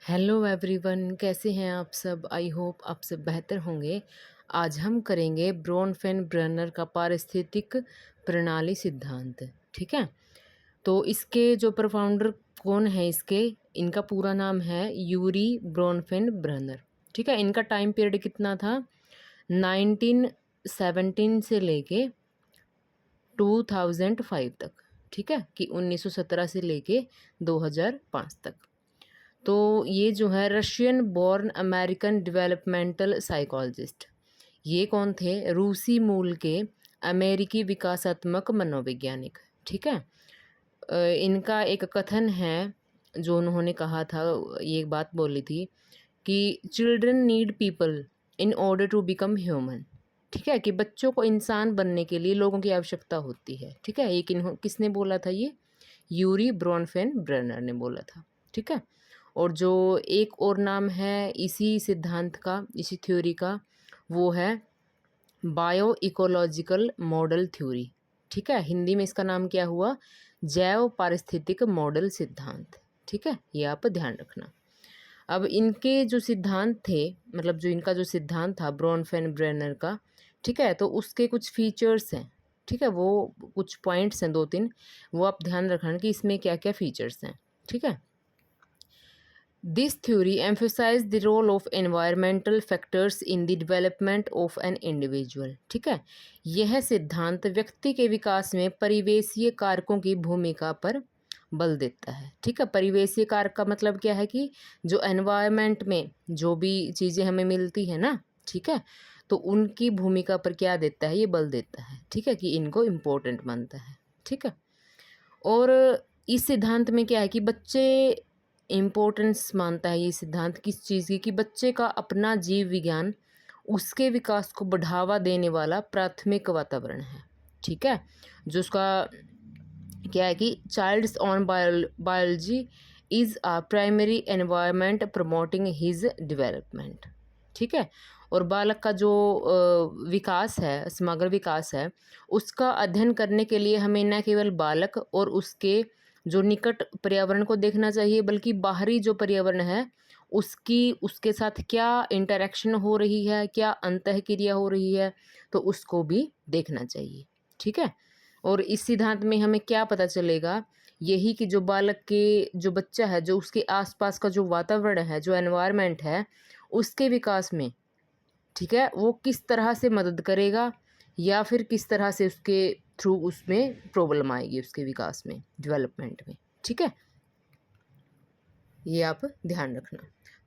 Hello everyone, कैसे हैं आप सब। आई होप आप सब बेहतर होंगे। आज हम करेंगे ब्रोनफेन-ब्रेनर का पारिस्थितिक प्रणाली सिद्धांत। ठीक है, तो इसके जो प्रोफाउंडर कौन है इनका पूरा नाम है यूरी ब्रोनफेन-ब्रेनर। ठीक है, इनका टाइम पीरियड कितना था, 1917 से लेके 2005 तक। ठीक है, कि 1917 से लेके 2005 तक। तो ये जो है Russian born American developmental psychologist, ये कौन थे, रूसी मूल के अमेरिकी विकासात्मक मनोवैज्ञानिक। ठीक है, इनका एक कथन है जो उन्होंने कहा था, ये एक बात बोली थी कि children need people in order to become human. ठीक है, कि बच्चों को इंसान बनने के लिए लोगों की आवश्यकता होती है। ठीक है, ये किसने बोला था, ये यूरी ब्रोनफेन ब्रेनर ने बोला था। ठीक है, और जो एक और नाम है इसी सिद्धांत का, इसी थ्योरी का, वो है बायो इकोलॉजिकल मॉडल थ्योरी। ठीक है, हिंदी में इसका नाम क्या हुआ, जैव पारिस्थितिक मॉडल सिद्धांत। ठीक है, ये आप ध्यान रखना। अब इनके जो सिद्धांत थे, मतलब जो इनका जो सिद्धांत था ब्रोनफेन ब्रेनर का, ठीक है, तो उसके कुछ फीचर्स हैं। ठीक है, वो कुछ पॉइंट्स हैं दो तीन, वो आप ध्यान रखना कि इसमें क्या क्या फीचर्स हैं। ठीक है, this theory emphasized the role of environmental factors in the development of an individual। ठीक है, यह सिद्धांत व्यक्ति के विकास में परिवेशीय कारकों की भूमिका पर बल देता है। ठीक है, परिवेशीय कारक का मतलब क्या है कि जो एनवायरनमेंट में जो भी चीज़ें हमें मिलती है ना, ठीक है, तो उनकी भूमिका पर क्या देता है, ये बल देता है। ठीक है, कि इनको इम्पोर्टेंट मानता है। ठीक है, और इस सिद्धांत में क्या है कि बच्चे इम्पोर्टेंस मानता है ये सिद्धांत किस चीज़ की, कि बच्चे का अपना जीव विज्ञान उसके विकास को बढ़ावा देने वाला प्राथमिक वातावरण है। ठीक है, जो उसका क्या है कि child's own biology is a primary environment promoting his development. ठीक है, और बालक का जो विकास है, समग्र विकास है, उसका अध्ययन करने के लिए हमें न केवल बालक और उसके जो निकट पर्यावरण को देखना चाहिए, बल्कि बाहरी जो पर्यावरण है उसकी उसके साथ क्या इंटरेक्शन हो रही है, क्या अंतःक्रिया हो रही है, तो उसको भी देखना चाहिए। ठीक है, और इस सिद्धांत में हमें क्या पता चलेगा, यही कि जो बालक के जो बच्चा है, जो उसके आसपास का जो वातावरण है, जो एनवायरनमेंट है, उसके विकास में, ठीक है, वो किस तरह से मदद करेगा या फिर किस तरह से उसके थ्रू उसमें प्रॉब्लम आएगी उसके विकास में, डेवलपमेंट में। ठीक है, ये आप ध्यान रखना।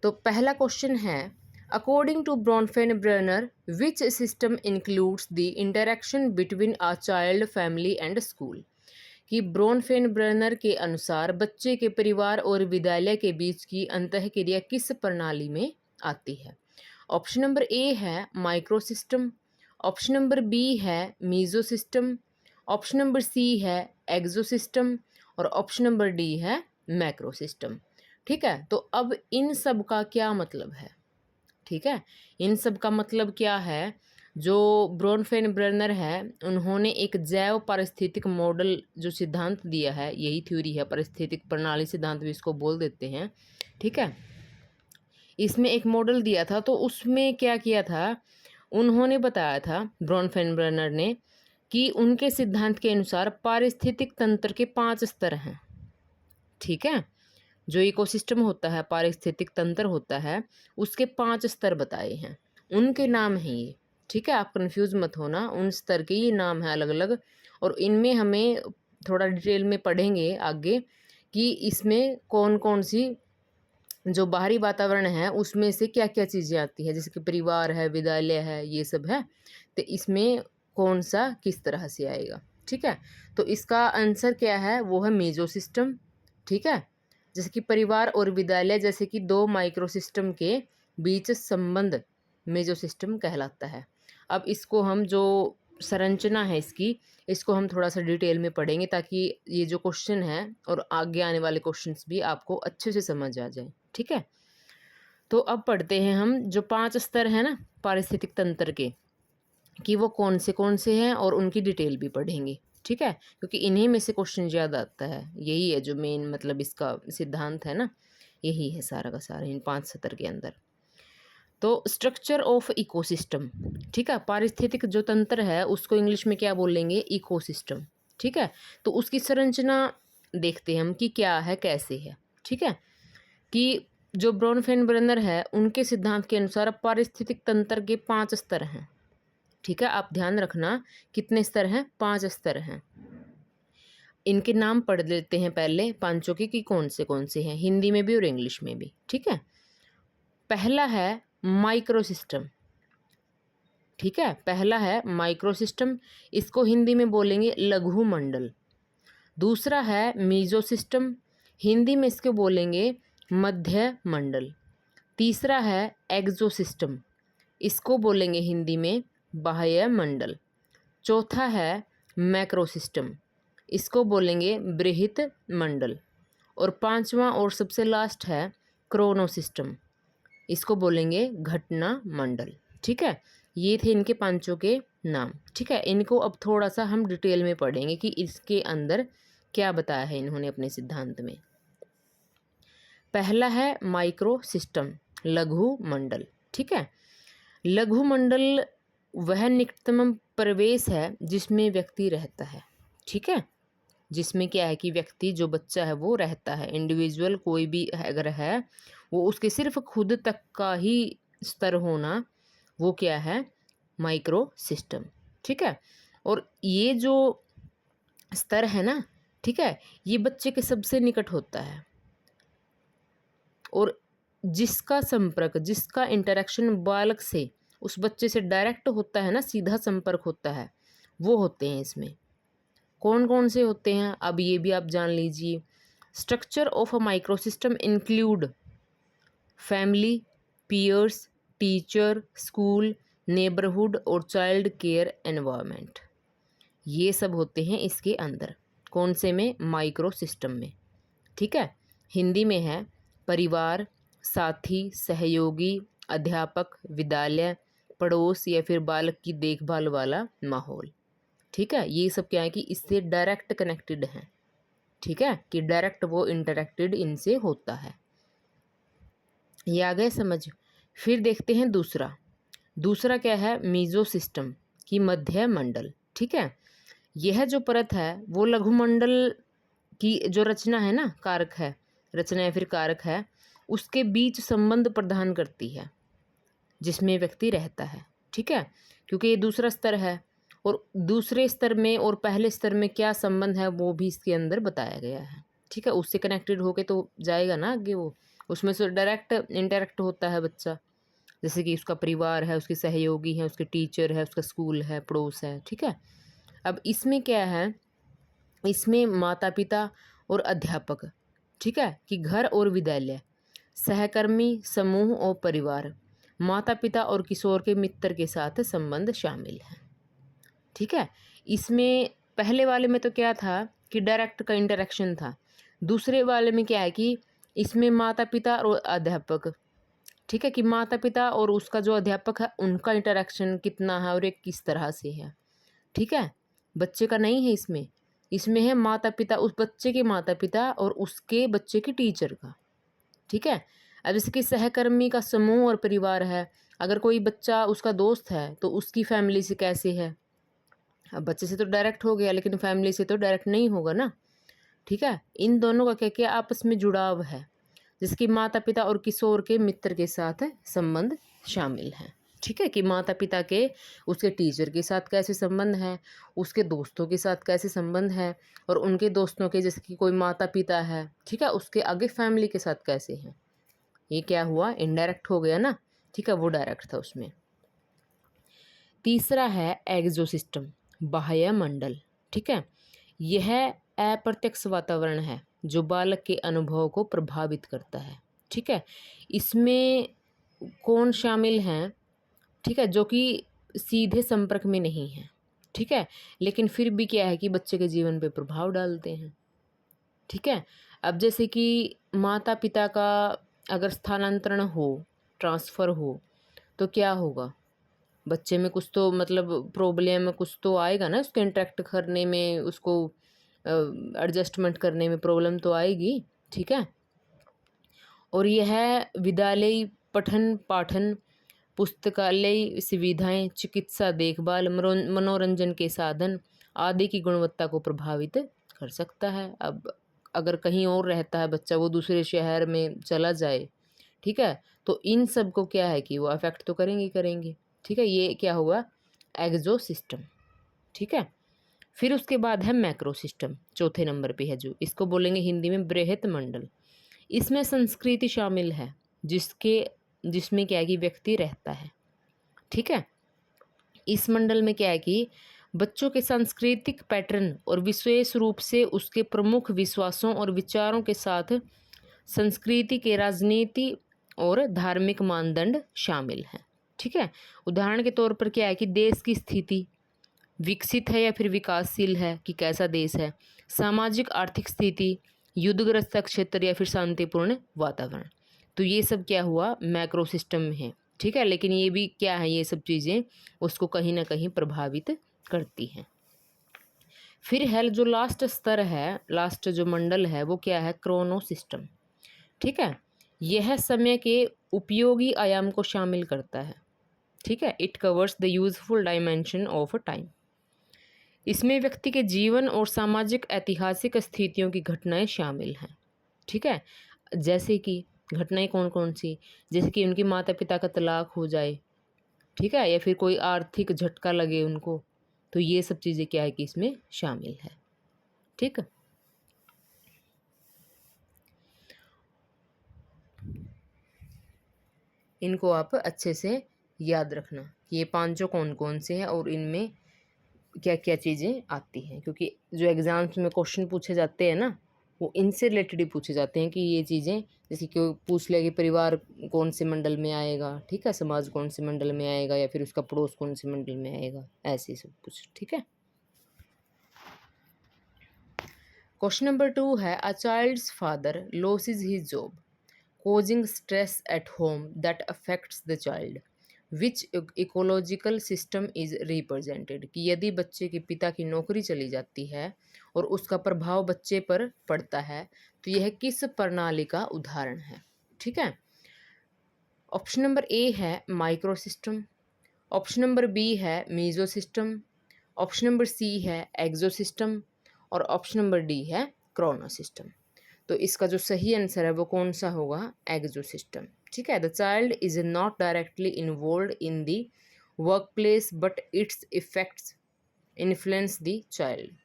तो पहला क्वेश्चन है, according to Bronfenbrenner which system includes the interaction between a child family and school. कि ब्रोनफेन ब्रेनर के अनुसार बच्चे के परिवार और विद्यालय के बीच की अंतःक्रिया किस प्रणाली में आती है। ऑप्शन नंबर ए है micro system, option number B है meso system, option number C है एक्सो सिस्टम, और ऑप्शन नंबर डी है मैक्रो सिस्टम। ठीक है, तो अब इन सब का क्या मतलब है। ठीक है, इन सब का मतलब क्या है, जो ब्रोनफेन ब्रेनर है उन्होंने एक जैव पारिस्थितिक मॉडल जो सिद्धांत दिया है, यही थ्योरी है, पारिस्थितिक प्रणाली सिद्धांत भी इसको बोल देते हैं। ठीक है, इसमें एक मॉडल दिया था, तो उसमें क्या किया था, उन्होंने बताया था ब्रोनफेन ब्रेनर ने कि उनके सिद्धांत के अनुसार पारिस्थितिक तंत्र के 5 स्तर हैं। ठीक है, जो इकोसिस्टम होता है, पारिस्थितिक तंत्र होता है, उसके 5 स्तर बताए हैं, उनके नाम हैं ये। ठीक है, आप कंफ्यूज मत होना, उन स्तर के ये नाम हैं अलग अलग, और इनमें हमें थोड़ा डिटेल में पढ़ेंगे आगे कि इसमें कौन कौन सी जो बाहरी वातावरण है उसमें से क्या क्या चीज़ें आती हैं, जैसे कि परिवार है, विद्यालय है, ये सब है, तो इसमें कौन सा किस तरह से आएगा। ठीक है, तो इसका आंसर क्या है, वो है मेजो सिस्टम। ठीक है, जैसे कि परिवार और विद्यालय जैसे कि दो माइक्रो सिस्टम के बीच संबंध मेजो सिस्टम कहलाता है। अब इसको हम जो संरचना है इसको हम थोड़ा सा डिटेल में पढ़ेंगे, ताकि ये जो क्वेश्चन है और आगे आने वाले क्वेश्चंस भी आपको अच्छे से समझ आ जाए। ठीक है, तो अब पढ़ते हैं हम जो 5 स्तर हैं ना पारिस्थितिक तंत्र के, कि वो कौन से हैं, और उनकी डिटेल भी पढ़ेंगे। ठीक है, क्योंकि इन्हीं में से क्वेश्चन ज़्यादा आता है, यही है जो मेन मतलब इसका सिद्धांत है ना, यही है सारा का सारा इन 5 सत्र के अंदर। तो स्ट्रक्चर ऑफ इकोसिस्टम, ठीक है, पारिस्थितिक जो तंत्र है उसको इंग्लिश में क्या बोलेंगे, इकोसिस्टम, ठीक है। तो उसकी संरचना देखते हैं हम कि क्या है, कैसे है, ठीक है। कि जो ब्रॉनफेनब्रेनर है उनके सिद्धांत के अनुसार पारिस्थितिक तंत्र के 5 स्तर हैं, ठीक है। आप ध्यान रखना कितने स्तर हैं, 5 स्तर हैं। इनके नाम पढ़ लेते हैं पहले पांचों के कि कौन से हैं, हिंदी में भी और इंग्लिश में भी, ठीक है। पहला है माइक्रो सिस्टम, ठीक है, पहला है माइक्रो सिस्टम, इसको हिंदी में बोलेंगे लघु मंडल। दूसरा है मीजो सिस्टम, हिंदी में इसको बोलेंगे मध्य मंडल। तीसरा है एक्सो सिस्टम, इसको बोलेंगे हिंदी में बाह्य मंडल। चौथा है मैक्रो सिस्टम, इसको बोलेंगे बृहत मंडल। और पांचवा और सबसे लास्ट है क्रोनो सिस्टम, इसको बोलेंगे घटना मंडल, ठीक है। ये थे इनके पांचों के नाम, ठीक है। इनको अब थोड़ा सा हम डिटेल में पढ़ेंगे कि इसके अंदर क्या बताया है इन्होंने अपने सिद्धांत में। पहला है माइक्रो सिस्टम, लघु मंडल, ठीक है। लघु मंडल वह निकटतम प्रवेश है जिसमें व्यक्ति रहता है, ठीक है। जिसमें क्या है कि व्यक्ति जो बच्चा है वो रहता है, इंडिविजुअल कोई भी अगर है वो उसके सिर्फ खुद तक का ही स्तर होना, वो क्या है, माइक्रो सिस्टम, ठीक है। और ये जो स्तर है ना, ठीक है, ये बच्चे के सबसे निकट होता है और जिसका संपर्क, जिसका इंटरेक्शन बालक से उस बच्चे से डायरेक्ट होता है ना, सीधा संपर्क होता है, वो होते हैं इसमें। कौन कौन से होते हैं अब ये भी आप जान लीजिए। Structure of a micro system include family, peers, teacher, school, neighbourhood और चाइल्ड केयर एनवायरनमेंट, ये सब होते हैं इसके अंदर। कौन से में, माइक्रो सिस्टम में, ठीक है। हिंदी में है परिवार, साथी, सहयोगी, अध्यापक, विद्यालय, पड़ोस या फिर बालक की देखभाल वाला माहौल, ठीक है। ये सब क्या है कि इससे डायरेक्ट कनेक्टेड हैं, ठीक है, कि डायरेक्ट वो इंटरेक्टेड इनसे होता है। ये आ गए समझ। फिर देखते हैं दूसरा। दूसरा क्या है, मीजो सिस्टम की मध्य मंडल, ठीक है। यह जो परत है वो लघुमंडल की जो रचना है ना, कारक है, रचना या फिर कारक है, उसके बीच संबंध प्रदान करती है जिसमें व्यक्ति रहता है, ठीक है। क्योंकि ये दूसरा स्तर है और दूसरे स्तर में और पहले स्तर में क्या संबंध है वो भी इसके अंदर बताया गया है, ठीक है। उससे कनेक्टेड होके तो जाएगा ना आगे, वो उसमें से डायरेक्ट इंटरेक्ट होता है बच्चा, जैसे कि उसका परिवार है, उसके सहयोगी हैं, उसके टीचर है, उसका स्कूल है, पड़ोस है, ठीक है। अब इसमें क्या है, इसमें माता पिता और अध्यापक, ठीक है, कि घर और विद्यालय, सहकर्मी, समूह और परिवार, माता पिता और किशोर के मित्र के साथ संबंध शामिल हैं, ठीक है। इसमें पहले वाले में तो क्या था कि डायरेक्ट का इंटरेक्शन था, दूसरे वाले में क्या है कि इसमें माता पिता और अध्यापक, ठीक है, कि माता पिता और उसका जो अध्यापक है उनका इंटरेक्शन कितना है और एक किस तरह से है, ठीक है। बच्चे का नहीं है इसमें, इसमें है माता पिता, उस बच्चे के माता पिता और उसके बच्चे के टीचर का, ठीक है। अब जैसे कि सहकर्मी का समूह और परिवार है, अगर कोई बच्चा उसका दोस्त है तो उसकी फैमिली से कैसे है, अब बच्चे से तो डायरेक्ट हो गया लेकिन फैमिली से तो डायरेक्ट नहीं होगा ना, ठीक है। इन दोनों का क्या क्या आपस में जुड़ाव है, जिसकी माता पिता और किशोर के मित्र के साथ संबंध शामिल है, ठीक है। कि माता पिता के उसके टीचर के साथ कैसे संबंध है, उसके दोस्तों के साथ कैसे संबंध है, और उनके दोस्तों के जैसे कि कोई माता पिता है, ठीक है, उसके आगे फैमिली के साथ कैसे हैं। ये क्या हुआ, इनडायरेक्ट हो गया ना, ठीक है, वो डायरेक्ट था उसमें। तीसरा है एक्सो सिस्टम, बाह्य मंडल, ठीक है। यह अप्रत्यक्ष वातावरण है जो बालक के अनुभव को प्रभावित करता है, ठीक है। इसमें कौन शामिल हैं, ठीक है, जो कि सीधे संपर्क में नहीं है, ठीक है, लेकिन फिर भी क्या है कि बच्चे के जीवन पे प्रभाव डालते हैं, ठीक है। अब जैसे कि माता पिता का अगर स्थानांतरण हो, ट्रांसफ़र हो, तो क्या होगा, बच्चे में कुछ तो मतलब प्रॉब्लम कुछ तो आएगा ना, उसके इंटरेक्ट करने में, उसको एडजस्टमेंट करने में प्रॉब्लम तो आएगी, ठीक है। और यह विद्यालय पठन पाठन, पुस्तकालय सुविधाएं, चिकित्सा देखभाल, मनोरंजन के साधन आदि की गुणवत्ता को प्रभावित कर सकता है। अब अगर कहीं और रहता है बच्चा, वो दूसरे शहर में चला जाए, ठीक है, तो इन सब को क्या है कि वो अफेक्ट तो करेंगे ही करेंगे, ठीक है। ये क्या हुआ, एक्सो सिस्टम, ठीक है। फिर उसके बाद है मैक्रो सिस्टम, चौथे नंबर पे है, जो इसको बोलेंगे हिंदी में बृहत मंडल। इसमें संस्कृति शामिल है, जिसमें क्या है कि व्यक्ति रहता है, ठीक है। इस मंडल में क्या है कि बच्चों के सांस्कृतिक पैटर्न और विशेष रूप से उसके प्रमुख विश्वासों और विचारों के साथ संस्कृति के राजनीति और धार्मिक मानदंड शामिल हैं, ठीक है। उदाहरण के तौर पर क्या है कि देश की स्थिति विकसित है या फिर विकासशील है, कि कैसा देश है, सामाजिक आर्थिक स्थिति, युद्धग्रस्त क्षेत्र या फिर शांतिपूर्ण वातावरण। तो ये सब क्या हुआ, मैक्रो सिस्टम में है, ठीक है। लेकिन ये भी क्या है, ये सब चीज़ें उसको कहीं ना कहीं प्रभावित करती हैं। फिर है जो लास्ट स्तर है, लास्ट जो मंडल है, वो क्या है, क्रोनो सिस्टम, ठीक है। यह समय के उपयोगी आयाम को शामिल करता है, ठीक है। It covers the useful dimension of time. इसमें व्यक्ति के जीवन और सामाजिक ऐतिहासिक स्थितियों की घटनाएं शामिल हैं, ठीक है। जैसे कि घटनाएं कौन कौन सी, जैसे कि उनके माता पिता का तलाक हो जाए, ठीक है, या फिर कोई आर्थिक झटका लगे उनको, तो ये सब चीज़ें क्या है कि इसमें शामिल है, ठीक है। इनको आप अच्छे से याद रखना कि ये पांचों कौन कौन से हैं और इनमें क्या क्या चीज़ें आती हैं, क्योंकि जो एग्ज़ाम्स में क्वेश्चन पूछे जाते हैं ना, वो इनसे रिलेटेड ही पूछे जाते हैं कि ये चीज़ें, जैसे कि पूछ लिया कि परिवार कौन से मंडल में आएगा, ठीक है, समाज कौन से मंडल में आएगा, या फिर उसका पड़ोस कौन से मंडल में आएगा, ऐसे सब कुछ, ठीक है। क्वेश्चन नंबर 2 है, a child's father loses his job causing stress at home that affects the child, which ecological system is represented। कि यदि बच्चे के पिता की नौकरी चली जाती है और उसका प्रभाव बच्चे पर पड़ता है, तो यह किस प्रणाली का उदाहरण है, ठीक है। ऑप्शन नंबर ए है micro system, option number B है meso system, option number C है एक्सो सिस्टम, और ऑप्शन नंबर डी है क्रोनो सिस्टम। तो इसका जो सही आंसर है वो कौन सा होगा, एक्सो सिस्टम, ठीक है। The child is not directly involve in the work place but it's effects influence the child.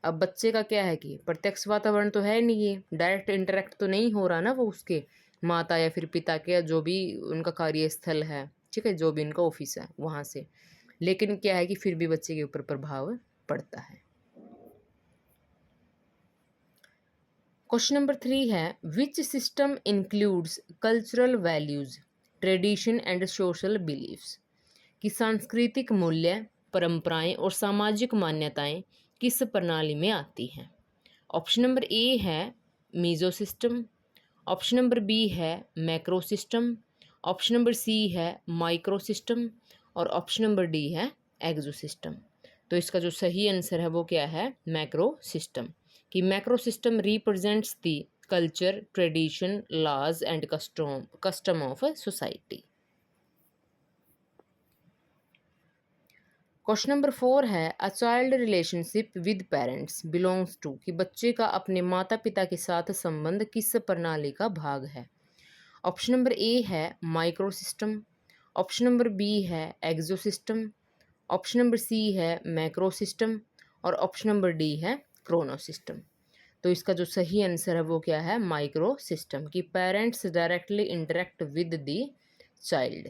अब बच्चे का क्या है कि प्रत्यक्ष वातावरण तो है नहीं, ये डायरेक्ट इंटरेक्ट तो नहीं हो रहा ना वो उसके माता या फिर पिता के, जो भी उनका कार्यस्थल है, ठीक है, जो भी उनका ऑफिस है वहाँ से, लेकिन क्या है कि फिर भी बच्चे के ऊपर प्रभाव पड़ता है। क्वेश्चन नंबर 3 है, विच system includes cultural values tradition and social beliefs. कि सांस्कृतिक मूल्य, परंपराएं और सामाजिक मान्यताएं किस प्रणाली में आती हैं। ऑप्शन नंबर ए है meso system, option number B है macro system, option number C है माइक्रो सिस्टम, और ऑप्शन नंबर डी है एक्सो सिस्टम। तो इसका जो सही आंसर है वो क्या है, मैक्रो सिस्टम। कि macro system represents the culture, tradition, laws and custom of society. Question number 4 है, a child relationship with parents belongs to. कि बच्चे का अपने माता पिता के साथ संबंध किस प्रणाली का भाग है। ऑप्शन नंबर ए है micro system, option number B है एक्सो सिस्टम, ऑप्शन नंबर सी है मैक्रो सिस्टम, और ऑप्शन नंबर डी है क्रोनो सिस्टम। तो इसका जो सही आंसर है वो क्या है, माइक्रो सिस्टम। कि parents directly interact with the child.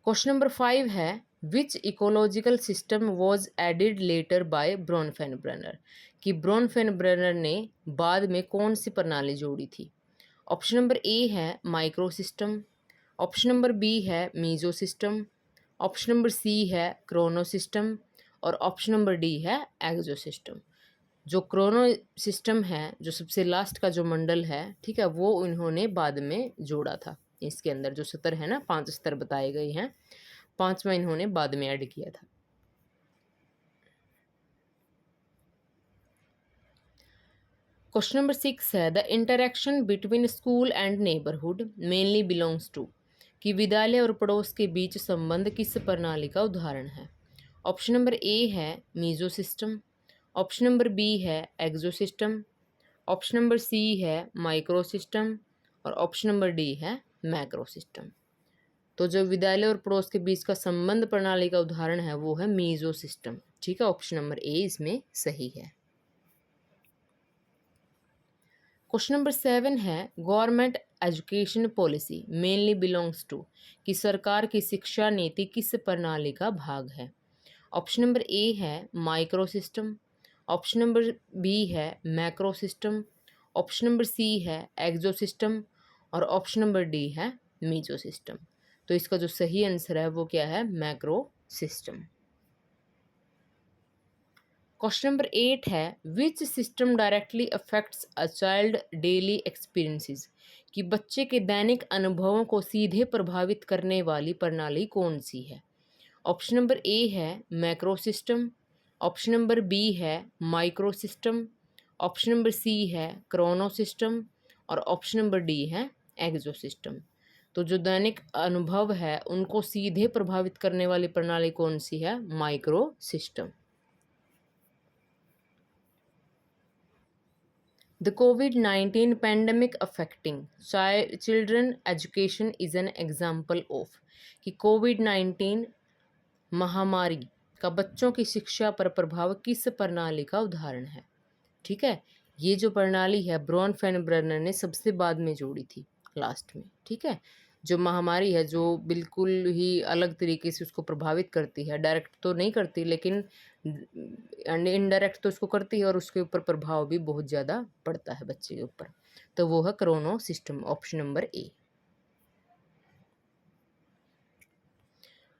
Question number 5 है, which ecological system was added later by Bronfenbrenner. कि ब्रोनफेनब्रेनर ने बाद में कौन सी प्रणाली जोड़ी थी। ऑप्शन नंबर ए है micro system, option number B है meso system, option number C है क्रोनो सिस्टम, और ऑप्शन नंबर डी है एक्सो सिस्टम। जो क्रोनो सिस्टम है, जो सबसे लास्ट का जो मंडल है, ठीक है, वो उन्होंने बाद में जोड़ा था। इसके अंदर जो स्तर है ना, 5 स्तर बताए गए हैं, 5वां इन्होंने बाद में ऐड किया था। क्वेश्चन नंबर 6 है the interaction between school and neighbourhood mainly belongs to, कि विद्यालय और पड़ोस के बीच संबंध किस प्रणाली का उदाहरण है। ऑप्शन नंबर ए है meso system, option number B है एक्सो सिस्टम, ऑप्शन नंबर सी है माइक्रो सिस्टम और ऑप्शन नंबर डी है मैक्रो सिस्टम। तो जो विद्यालय और पड़ोस के बीच का संबंध प्रणाली का उदाहरण है वो है मीजो सिस्टम। ठीक है, ऑप्शन नंबर ए इसमें सही है। क्वेश्चन नंबर 7 है government education policy mainly belongs to, कि सरकार की शिक्षा नीति किस प्रणाली का भाग है। ऑप्शन नंबर ए है micro system, option number B है macro system, option number C है एक्सो सिस्टम और ऑप्शन नंबर डी है मीजो सिस्टम। तो इसका जो सही आंसर है वो क्या है, मैक्रो सिस्टम। क्वेश्चन नंबर 8 है which system directly affects a child daily experiences, कि बच्चे के दैनिक अनुभवों को सीधे प्रभावित करने वाली प्रणाली कौन सी है। ऑप्शन नंबर ए है macro system, option number B है micro system, option number C है क्रोनो सिस्टम और ऑप्शन नंबर डी है एक्सो सिस्टम। तो जो दैनिक अनुभव है उनको सीधे प्रभावित करने वाली प्रणाली कौन सी है, micro system. The COVID-19 pandemic affecting children education is an example of, कि कोविड-19 महामारी का बच्चों की शिक्षा पर प्रभाव किस प्रणाली का उदाहरण है। ठीक है, ये जो प्रणाली है ब्रॉन फेनब्रनर ने सबसे बाद में जोड़ी थी लास्ट में। ठीक है, जो महामारी है जो बिल्कुल ही अलग तरीके से उसको प्रभावित करती है, डायरेक्ट तो नहीं करती लेकिन इनडायरेक्ट तो उसको करती है और उसके ऊपर प्रभाव भी बहुत ज़्यादा पड़ता है बच्चे के ऊपर। तो वो है Chrono system, option number A.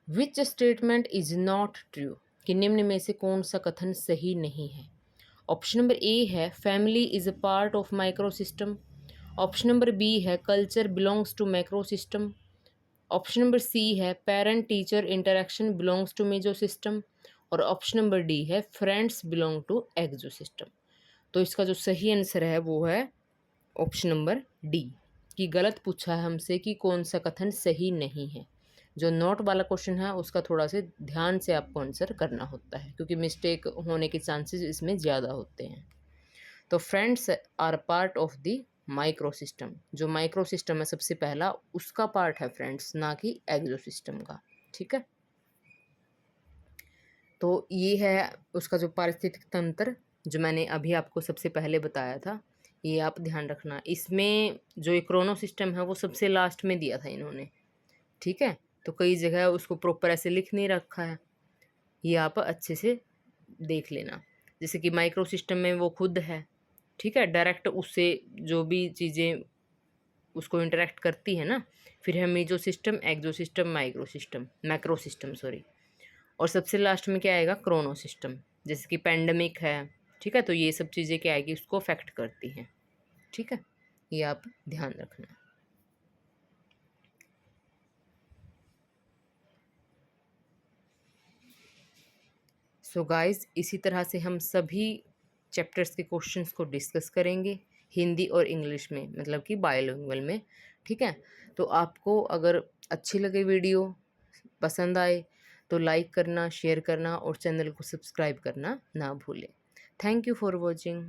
Which statement is not true, कि निम्न में से कौन सा कथन सही नहीं है। ऑप्शन नंबर ए है family is a part of micro system, option number B है culture belongs to macro system, option number C है parent teacher interaction belongs to meso system और ऑप्शन नंबर डी है friends belong to exo system. तो इसका जो सही answer है वो है ऑप्शन नंबर डी, कि गलत पूछा है हमसे कि कौन सा कथन सही नहीं है। जो नोट वाला क्वेश्चन है उसका थोड़ा से ध्यान से आपको आंसर करना होता है क्योंकि मिस्टेक होने के चांसेस इसमें ज़्यादा होते हैं। तो friends are part of the micro system, जो माइक्रो सिस्टम है सबसे पहला उसका पार्ट है फ्रेंड्स, ना कि एक्सो सिस्टम का। ठीक है, तो ये है उसका जो पारिस्थितिक तंत्र जो मैंने अभी आपको सबसे पहले बताया था, ये आप ध्यान रखना। इसमें जो ये क्रोनो सिस्टम है वो सबसे लास्ट में दिया था इन्होंने। ठीक है, तो कई जगह उसको प्रॉपर ऐसे लिख नहीं रखा है, ये आप अच्छे से देख लेना। जैसे कि माइक्रो सिस्टम में वो खुद है, ठीक है, डायरेक्ट उससे जो भी चीज़ें उसको इंटरेक्ट करती है ना। फिर है meso system, exo system, micro system, macro system sorry, और सबसे लास्ट में क्या आएगा, क्रोनो सिस्टम। जैसे कि पेंडेमिक है, ठीक है, तो ये सब चीज़ें क्या आएगी उसको अफेक्ट करती हैं। ठीक है, ये आप ध्यान रखना। सो गाइस, इसी तरह से हम सभी चैप्टर्स के क्वेश्चंस को डिस्कस करेंगे हिंदी और इंग्लिश में, मतलब कि बायलिंगुअल में। ठीक है, तो आपको अगर अच्छी लगे वीडियो, पसंद आए तो लाइक करना, शेयर करना और चैनल को सब्सक्राइब करना ना भूलें। Thank you for watching.